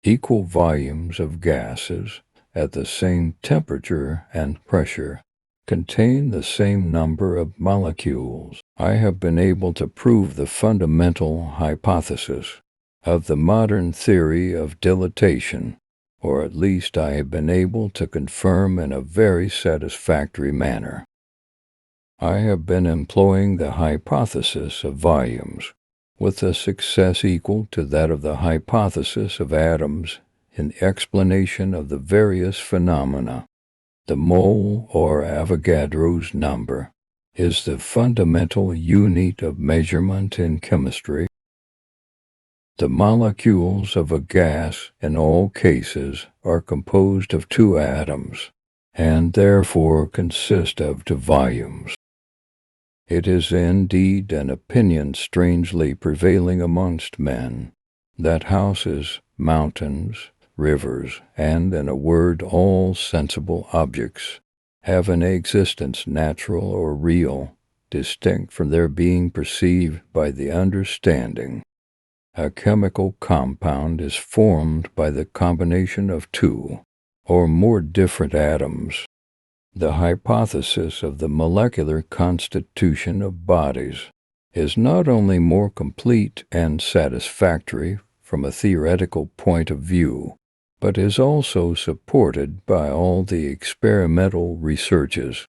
Equal volumes of gases at the same temperature and pressure contain the same number of molecules. I have been able to prove the fundamental hypothesis of the modern theory of dilatation, or at least I have been able to confirm in a very satisfactory manner. I have been employing the hypothesis of volumes with a success equal to that of the hypothesis of atoms in the explanation of the various phenomena. The mole, or Avogadro's number, is the fundamental unit of measurement in chemistry. The molecules of a gas, in all cases, are composed of two atoms, and therefore consist of two volumes. It is indeed an opinion strangely prevailing amongst men, that houses, mountains, rivers, and, in a word, all sensible objects, have an existence natural or real, distinct from their being perceived by the understanding. A chemical compound is formed by the combination of two or more different atoms. The hypothesis of the molecular constitution of bodies is not only more complete and satisfactory from a theoretical point of view, but is also supported by all the experimental researches.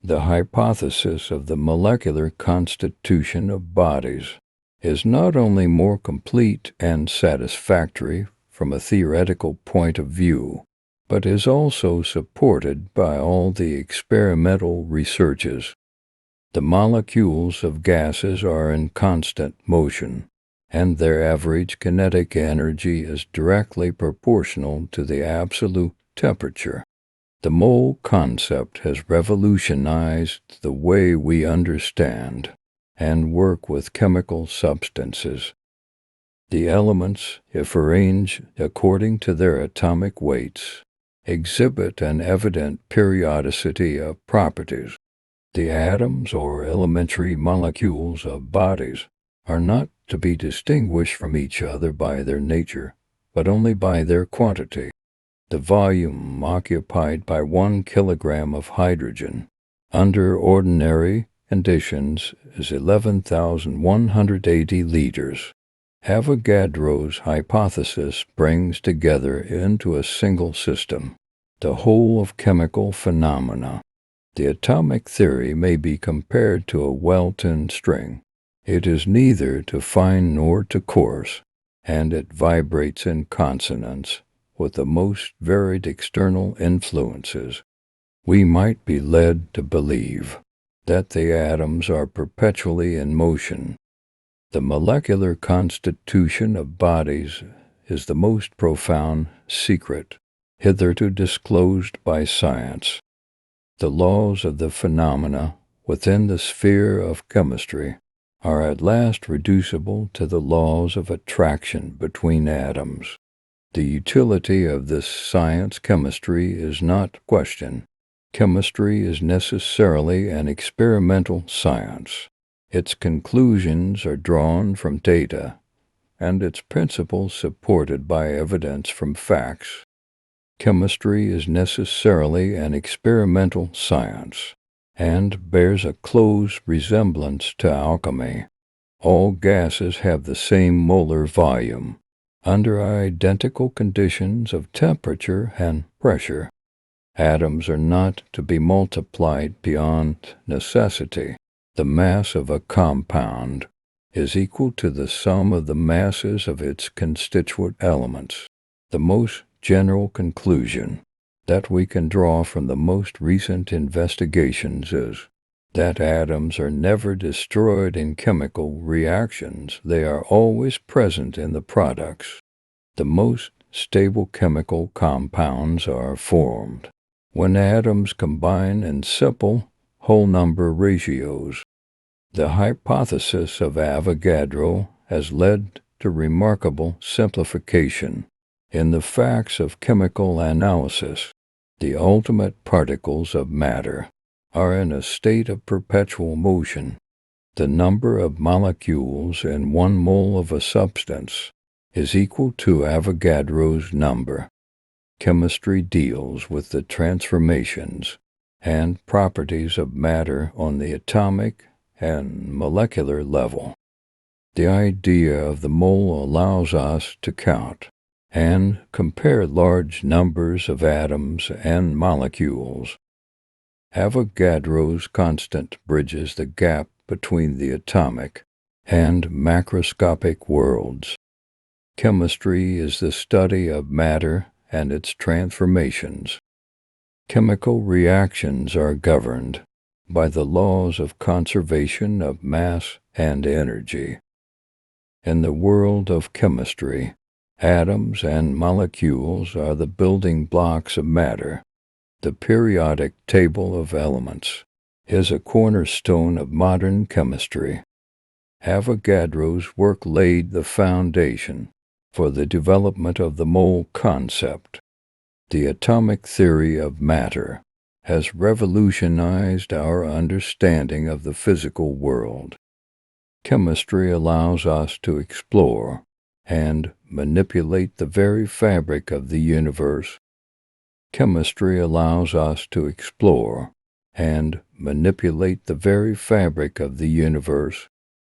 The hypothesis of the molecular constitution of bodies is not only more complete and satisfactory from a theoretical point of view, but is also supported by all the experimental researches. The molecules of gases are in constant motion, and their average kinetic energy is directly proportional to the absolute temperature. The mole concept has revolutionized the way we understand and work with chemical substances. The elements, if arranged according to their atomic weights, exhibit an evident periodicity of properties. The atoms or elementary molecules of bodies are not to be distinguished from each other by their nature, but only by their quantity. The volume occupied by 1 kilogram of hydrogen under ordinary conditions is 11,180 liters. Avogadro's hypothesis brings together into a single system the whole of chemical phenomena. The atomic theory may be compared to a well-tuned string. It is neither too fine nor too coarse, and it vibrates in consonance with the most varied external influences. We might be led to believe that the atoms are perpetually in motion. The molecular constitution of bodies is the most profound secret hitherto disclosed by science. The laws of the phenomena within the sphere of chemistry are at last reducible to the laws of attraction between atoms. The utility of this science chemistry is not questioned. Chemistry is necessarily an experimental science. Its conclusions are drawn from data, and its principles supported by evidence from facts. Chemistry is necessarily an experimental science, and bears a close resemblance to alchemy. All gases have the same molar volume, under identical conditions of temperature and pressure. Atoms are not to be multiplied beyond necessity. The mass of a compound is equal to the sum of the masses of its constituent elements. The most general conclusion that we can draw from the most recent investigations is that atoms are never destroyed in chemical reactions. They are always present in the products. The most stable chemical compounds are formed when atoms combine in simple whole number ratios. The hypothesis of Avogadro has led to remarkable simplification in the facts of chemical analysis. The ultimate particles of matter are in a state of perpetual motion. The number of molecules in 1 mole of a substance is equal to Avogadro's number. Chemistry deals with the transformations and properties of matter on the atomic and molecular level. The idea of the mole allows us to count and compare large numbers of atoms and molecules. Avogadro's constant bridges the gap between the atomic and macroscopic worlds. Chemistry is the study of matter and its transformations. Chemical reactions are governed by the laws of conservation of mass and energy. In the world of chemistry, atoms and molecules are the building blocks of matter. The periodic table of elements is a cornerstone of modern chemistry. Avogadro's work laid the foundation for the development of the mole concept. The atomic theory of matter has revolutionized our understanding of the physical world. Chemistry allows us to explore and manipulate the very fabric of the universe. Chemistry allows us to explore and manipulate the very fabric of the universe